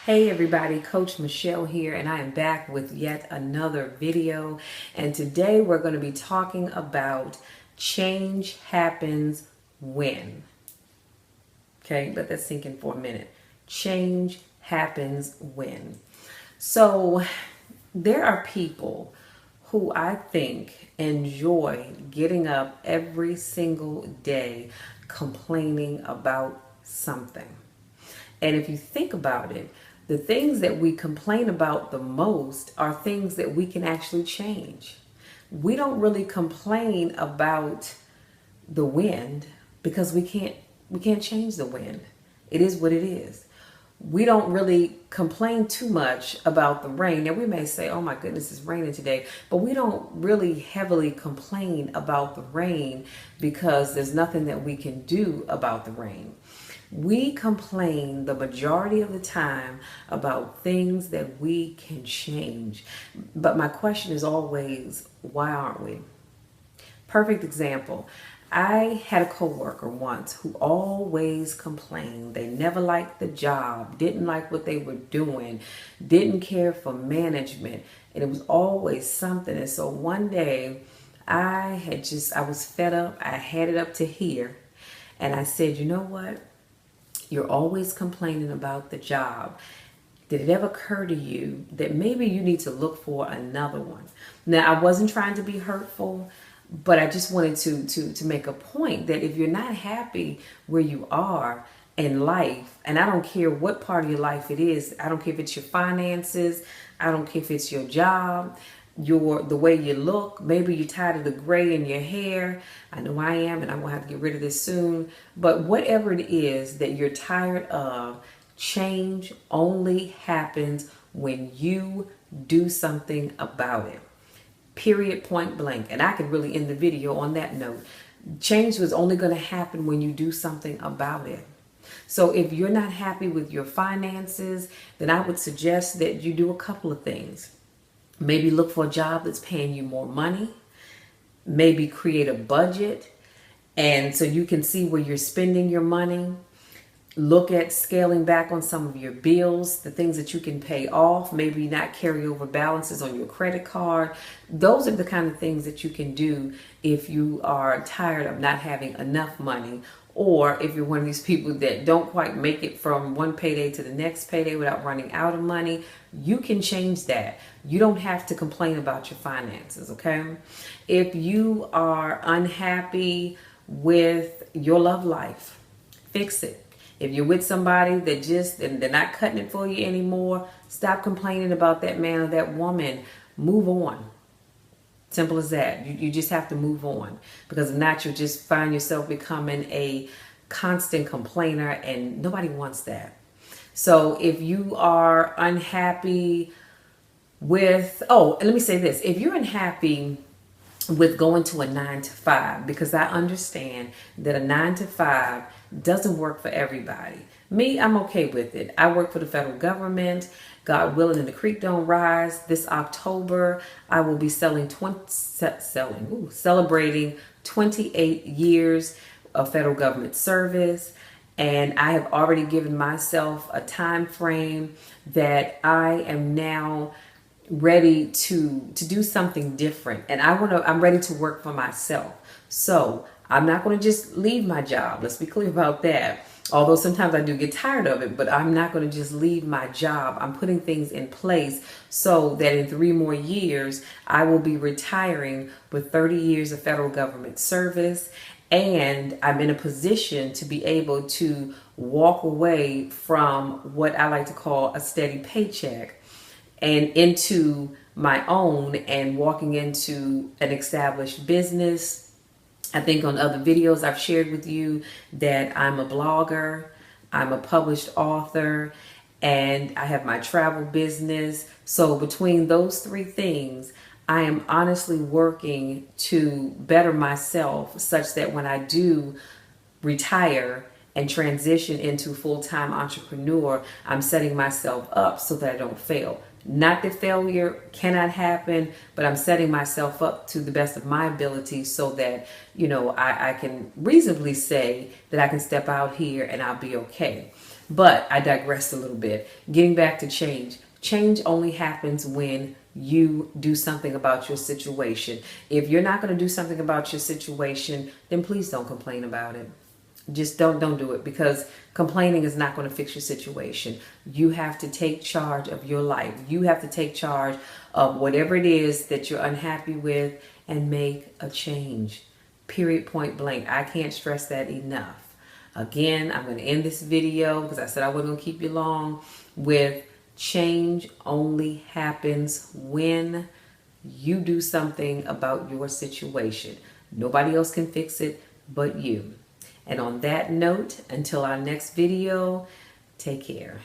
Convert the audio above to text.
Hey everybody, Coach Michelle here, and I am back with yet another video. And today we're going to be talking about change happens when. Okay, let that sink in for a minute. Change happens when. So there are people who I think enjoy getting up every single day complaining about something. And if you think about it, the things that we complain about the most are things that we can actually change. We don't really complain about the wind because we can't change the wind. It is what it is. We don't really complain too much about the rain. Now we may say, "Oh my goodness, it's raining today," but we don't really heavily complain about the rain because there's nothing that we can do about the rain. We complain the majority of the time about things that we can change. But my question is always, why aren't we? Perfect example. I had a coworker once who always complained. They never liked the job, didn't like what they were doing, didn't care for management, and it was always something. And so one day I was fed up. I had it up to here. And I said, "You know what? You're always complaining about the job. Did it ever occur to you that maybe you need to look for another one?" Now, I wasn't trying to be hurtful, but I just wanted to make a point that if you're not happy where you are in life, and I don't care what part of your life it is, I don't care if it's your finances, I don't care if it's your job, the way you look, maybe you're tired of the gray in your hair. I know I am, and I'm gonna have to get rid of this soon. But whatever it is that you're tired of, change only happens when you do something about it. Period, point blank. And I could really end the video on that note. Change was only going to happen when you do something about it. So if you're not happy with your finances, then I would suggest that you do a couple of things. Maybe look for a job that's paying you more money. Maybe create a budget, and so you can see where you're spending your money. Look at scaling back on some of your bills, the things that you can pay off, maybe not carry over balances on your credit card. Those are the kind of things that you can do if you are tired of not having enough money, or if you're one of these people that don't quite make it from one payday to the next payday without running out of money. You can change that. You don't have to complain about your finances, okay? If you are unhappy with your love life, fix it. If you're with somebody and they're not cutting it for you anymore, stop complaining about that man or that woman. Move on. Simple as that. You just have to move on, because if not, you'll just find yourself becoming a constant complainer, and nobody wants that. So if you are unhappy and let me say this, if you're unhappy with going to a 9 to 5, because I understand that a 9 to 5 doesn't work for everybody. Me, I'm okay with it. I work for the federal government. God willing, and the creek don't rise. This October, I will be celebrating 28 years of federal government service. And I have already given myself a time frame that I am now ready to do something different, and I'm ready to work for myself. So I'm not going to just leave my job. Let's be clear about that. Although sometimes I do get tired of it, but I'm not going to just leave my job. I'm putting things in place so that in 3 more years, I will be retiring with 30 years of federal government service. And I'm in a position to be able to walk away from what I like to call a steady paycheck and into my own, and walking into an established business. I think on other videos I've shared with you that I'm a blogger, I'm a published author, and I have my travel business. So between those 3 things, I am honestly working to better myself such that when I do retire and transition into full-time entrepreneur, I'm setting myself up so that I don't fail. Not that failure cannot happen, but I'm setting myself up to the best of my ability so that, I can reasonably say that I can step out here and I'll be okay. But I digressed a little bit. Getting back to change. Change only happens when you do something about your situation. If you're not going to do something about your situation, then please don't complain about it. Just don't do it, because complaining is not going to fix your situation. You have to take charge of your life. You have to take charge of whatever it is that you're unhappy with and make a change. Period, point blank. I can't stress that enough. Again, I'm going to end this video, because I said I wasn't going to keep you long, with change only happens when you do something about your situation. Nobody else can fix it but you. And on that note, until our next video, take care.